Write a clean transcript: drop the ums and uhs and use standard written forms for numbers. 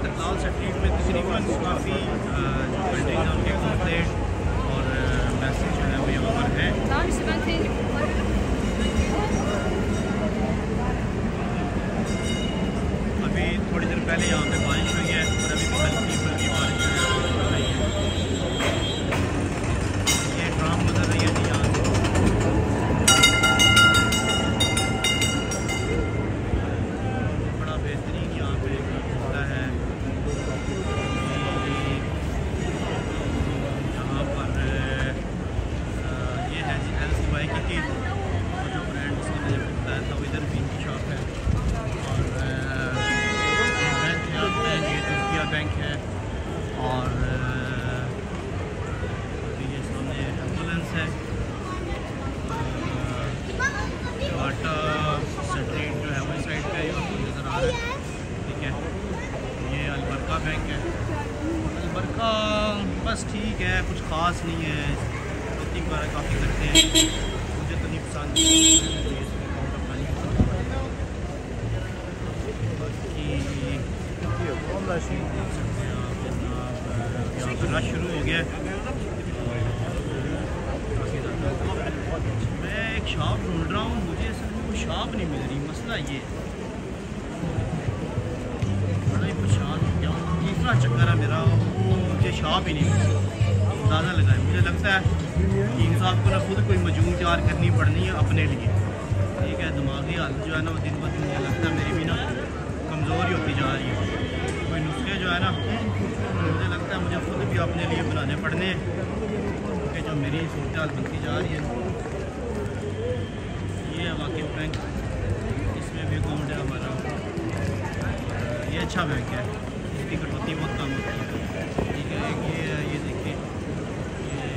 इस्तेक़लाल street में तकरीबन काफ़ी जो बिल्डिंग है उनके कॉम्प्लेट और मैसेज जो है वो यहाँ पर है। अभी थोड़ी देर पहले यहाँ पे बारिश हुई है और अभी भी हल्की फुल्की बारिश जो है हो रही है। ये ड्राम गुजर रही है जी यहाँ से। बड़ा बेहतरीन यहाँ पे होता है। यहाँ पर ये है जी LCY की जो ब्रांड उसका मुझे बताया था वो इधर भी इनकी शॉप है। और बैंक ये तुर्किया बैंक है। और ये सामने एम्बुलेंस है। टाटा स्ट्रीट जो है वो इस साइड पे नज़र आ रहा है। ठीक है, ये अलबरका बैंक है। अलबरका बस ठीक है, कुछ ख़ास नहीं है, खेती वगैरह काफ़ी करते हैं, मुझे तो नहीं पसंद। रश शुरू हो गया है। मैं एक शॉप ढूंढ रहा हूँ, मुझे असल में कोई शॉप नहीं मिल रही, मसला ये बड़ा ही परेशान हो गया हूँ। तीसरा चक्कर है मेरा, मुझे शॉप ही नहीं मिल रही। ज़्यादा लगा है, मुझे लगता है कि इंसान को ना खुद कोई मजूम तैयार करनी पड़नी है अपने लिए। ठीक है, दिमागी हालत जो है ना वो दिन ब दिन मुझे लगता है मेरी भी ना कमज़ोर ही होती जा रही है। कोई नुस्खे जो है ना मुझे लगता है मुझे खुद भी अपने लिए बनाने पड़ने हैं, क्योंकि जो मेरी सूरत हाल बनती जा रही है। ये है वाकिफ बैंक, इसमें भी अकाउंट है हमारा। ये अच्छा बैंक है, इसकी कटौती बहुत कम होती है। ठीक है, ये देखिए ये